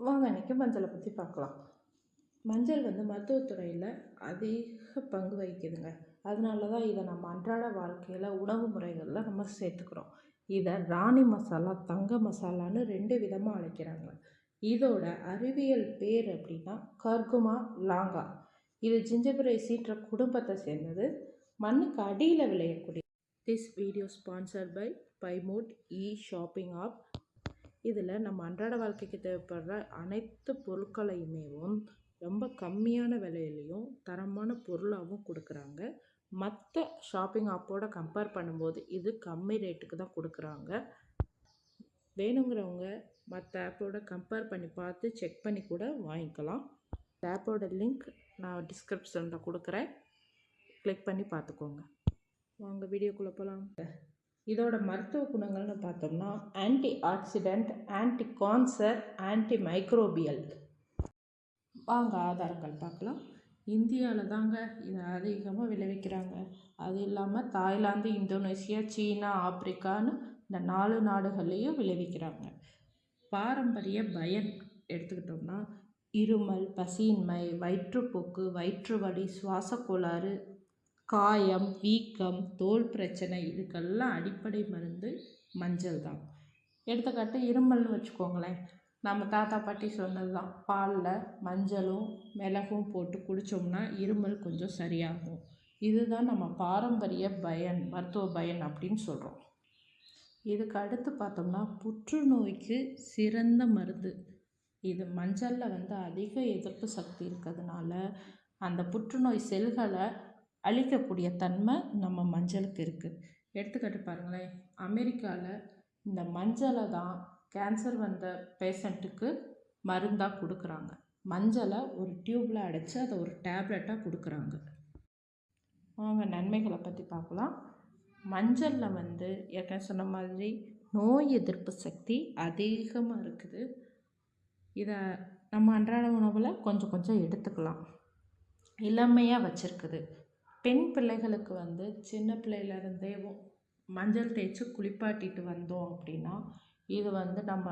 வாங்க இன்றைக்கி மஞ்சளை பற்றி பார்க்கலாம். மஞ்சள் மருத்துவத்துறையில் அதிக பங்கு வகிக்குதுங்க. அதனால தான் இதை நம்ம அன்றாட வாழ்க்கையில் உணவு முறைகளில் நம்ம சேர்த்துக்கிறோம். இதை ராணி மசாலா, தங்க மசாலான்னு 2 விதமாக அழைக்கிறாங்க. இதோட அறிவியல் பேர் அப்படின்னா கர்குமா லாங்கா. இது ஜிஞ்சபரேசின்ற குடும்பத்தை சேர்ந்தது. மண்ணுக்கு அடியில் விளையக்கூடிய. திஸ் வீடியோ ஸ்பான்சர்ட் பை பைமோட் ஷாப்பிங் ஆப். இதில் நம்ம அன்றாட வாழ்க்கைக்கு தேவைப்படுற அனைத்து பொருட்களையுமேவும் ரொம்ப கம்மியான விலையிலையும் தரமான பொருளாகவும் கொடுக்குறாங்க. மற்ற ஷாப்பிங் ஆப்போட கம்பேர் பண்ணும்போது இது கம்மி ரேட்டுக்கு தான் கொடுக்குறாங்க. வேணுங்கிறவங்க மற்ற ஆப்போட கம்பேர் பண்ணி பார்த்து செக் பண்ணி கூட வாங்கிக்கலாம். ஆப்போட லிங்க் நான் டிஸ்கிரிப்ஷனில் கொடுக்குறேன், கிளிக் பண்ணி பார்த்துக்கோங்க. வாங்க வீடியோக்குள்ளே போகலாம். இதோட மருத்துவ குணங்கள்னு பார்த்தோம்னா anti accident, anti cancer, anti microbial. வாங்க ஆதாரங்கள் பார்க்கலாம். இந்தியாவில் தாங்க இதை அதிகமாக விளைவிக்கிறாங்க. அது இல்லாமல் தாய்லாந்து, இந்தோனேசியா, சீனா, ஆப்பிரிக்கான்னு இந்த 4 நாடுகள்லேயும் விளைவிக்கிறாங்க. பாரம்பரிய பயன் எடுத்துக்கிட்டோம்னா இருமல், பசியின்மை, வயிற்றுப்போக்கு, வயிற்று வலி, சுவாச கோளாறு, காயம், வீக்கம், தோல் பிரச்சனை, இதுக்கெல்லாம் அடிப்படை மருந்து மஞ்சள் தான். எடுத்துக்காட்டு இருமல்னு வச்சுக்கோங்களேன். நம்ம தாத்தா பாட்டி சொன்னது தான், பாலில் மஞ்சளும் மிளகும் போட்டு குடித்தோம்னா இருமல் கொஞ்சம் சரியாகும். இதுதான் நம்ம பாரம்பரிய பயன், மருத்துவ பயன் அப்படின்னு சொல்கிறோம். இதுக்கு அடுத்து பார்த்தோம்னா புற்றுநோய்க்கு சிறந்த மருந்து. இது மஞ்சளில் அதிக எதிர்ப்பு சக்தி இருக்கிறதுனால அந்த புற்றுநோய் செல்களை அழிக்கக்கூடிய தன்மை நம்ம மஞ்சளுக்கு இருக்குது. எடுத்துக்காட்டு பாருங்களேன், அமெரிக்காவில் இந்த மஞ்சளை தான் கேன்சர் வந்த பேஷண்ட்டுக்கு மருந்தாக கொடுக்குறாங்க. மஞ்சளை ஒரு டியூப்பில் அடைச்சி அதை ஒரு டேப்லெட்டாக கொடுக்குறாங்க. அவங்க நன்மைகளை பற்றி பார்க்கலாம். மஞ்சளில் ஏற்கனவே சொன்ன மாதிரி நோய் எதிர்ப்பு சக்தி அதிகமாக இருக்குது. இதை நம்ம அன்றாட உணவில் கொஞ்சம் கொஞ்சம் எடுத்துக்கலாம். இளமையாக வச்சுருக்குது. பெண் பிள்ளைகளுக்கு சின்ன பிள்ளையிலேருந்தே மஞ்சள் தேய்ச்சி குளிப்பாட்டிட்டு வந்தோம் அப்படின்னா இது நம்ம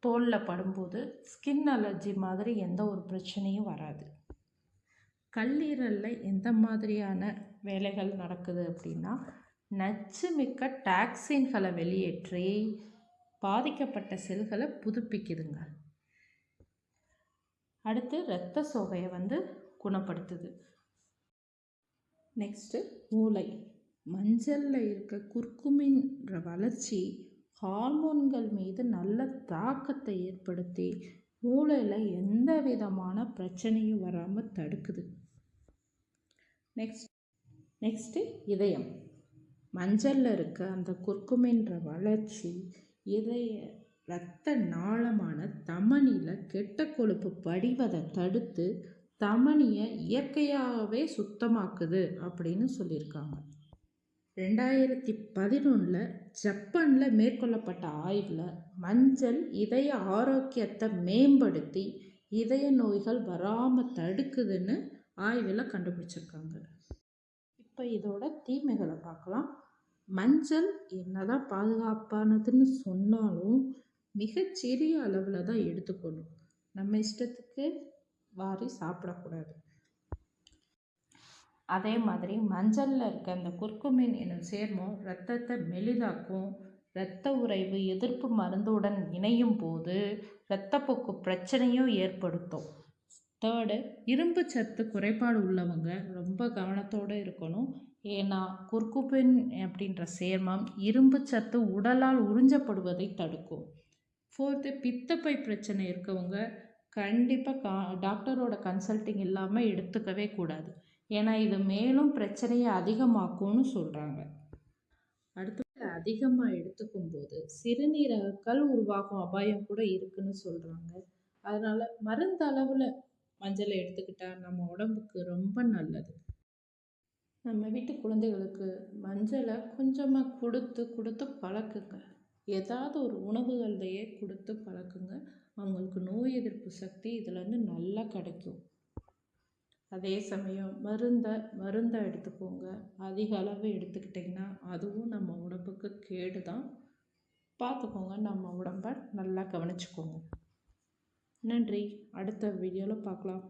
தோலில் படும்போது ஸ்கின் அலர்ஜி மாதிரி எந்த ஒரு பிரச்சனையும் வராது. கல்லீரலில் எந்த மாதிரியான வேலைகள் நடக்குது அப்படின்னா நச்சு மிக்க டாக்ஸின்களை வெளியேற்றி பாதிக்கப்பட்ட செல்களை புதுப்பிக்குதுங்க. அடுத்து இரத்த சோகையை குணப்படுத்துது. நெக்ஸ்ட்டு மூளை. மஞ்சளில் இருக்க குர்குமின்ற வளர்ச்சி ஹார்மோன்கள் மீது நல்ல தாக்கத்தை ஏற்படுத்தி மூளையில் எந்த விதமான பிரச்சனையும் வராமல் தடுக்குது. நெக்ஸ்ட்டு இதயம். மஞ்சளில் இருக்க அந்த குர்குமின்ற வளர்ச்சி இரத்த நாளமான தமனியில் கெட்ட கொழுப்பு படிவதை தடுத்து தமனியை இயற்கையாகவே சுத்தமாக்குது அப்படின்னு சொல்லியிருக்காங்க. 2011 ஜப்பானில் மேற்கொள்ளப்பட்ட ஆய்வில் மஞ்சள் இதய ஆரோக்கியத்தை மேம்படுத்தி இதய நோய்கள் வராமல் தடுக்குதுன்னு ஆய்வில் கண்டுபிடிச்சிருக்காங்க. இப்போ இதோட தீமைகளை பார்க்கலாம். மஞ்சள் என்னதான் பாதுகாப்பானதுன்னு சொன்னாலும் மிகச்சிறிய அளவில் தான் எடுத்துக்கணும். நம்ம இஷ்டத்துக்கு வாரி சாப்பிடக்கூடாது. அதே மாதிரி மஞ்சளில் இருக்க அந்த குர்குமின் என்னும் சேர்மம் இரத்தத்தை மெலிதாக்கும். இரத்த உறைவு எதிர்ப்பு மருந்துடன் இணையும் போது இரத்தப்போக்கு பிரச்சனையும் ஏற்படுத்தும். தேர்டு, இரும்பு சத்து குறைபாடு உள்ளவங்க ரொம்ப கவனத்தோடு இருக்கணும். ஏன்னா குர்குமின் அப்படின்ற சேர்மம் இரும்பு சத்து உடலால் உறிஞ்சப்படுவதை தடுக்கும். ஃபோர்த்து, பித்தப்பை பிரச்சனை இருக்கவங்க கண்டிப்பாக டாக்டரோட கன்சல்ட்டிங் இல்லாமல் எடுத்துக்கவே கூடாது. ஏன்னா இது மேலும் பிரச்சனையை அதிகமாக்கும்னு சொல்கிறாங்க. அடுத்து அதிகமாக எடுத்துக்கும் போது சிறுநீரகக்கல் உருவாகும் அபாயம் கூட இருக்குன்னு சொல்கிறாங்க. அதனால் மருந்தளவில் மஞ்சளை எடுத்துக்கிட்டால் நம்ம உடம்புக்கு ரொம்ப நல்லது. நம்ம வீட்டு குழந்தைகளுக்கு மஞ்சளை கொஞ்சமாக கொடுத்து பழக்குங்க. ஏதாவது ஒரு உணவுகள்லையே கொடுத்து பழக்குங்க. அவங்களுக்கு நோய் எதிர்ப்பு சக்தி இதிலேருந்து நல்லா கிடைக்கும். அதே சமயம் மருந்தை எடுத்துக்கோங்க. அதிக அளவு எடுத்துக்கிட்டிங்கன்னா அதுவும் நம்ம உடம்புக்கு கேடு தான். பார்த்துக்கோங்க, நம்ம உடம்பை நல்லா கவனிச்சுக்கோங்க. நன்றி. அடுத்த வீடியோவில் பார்க்கலாம்.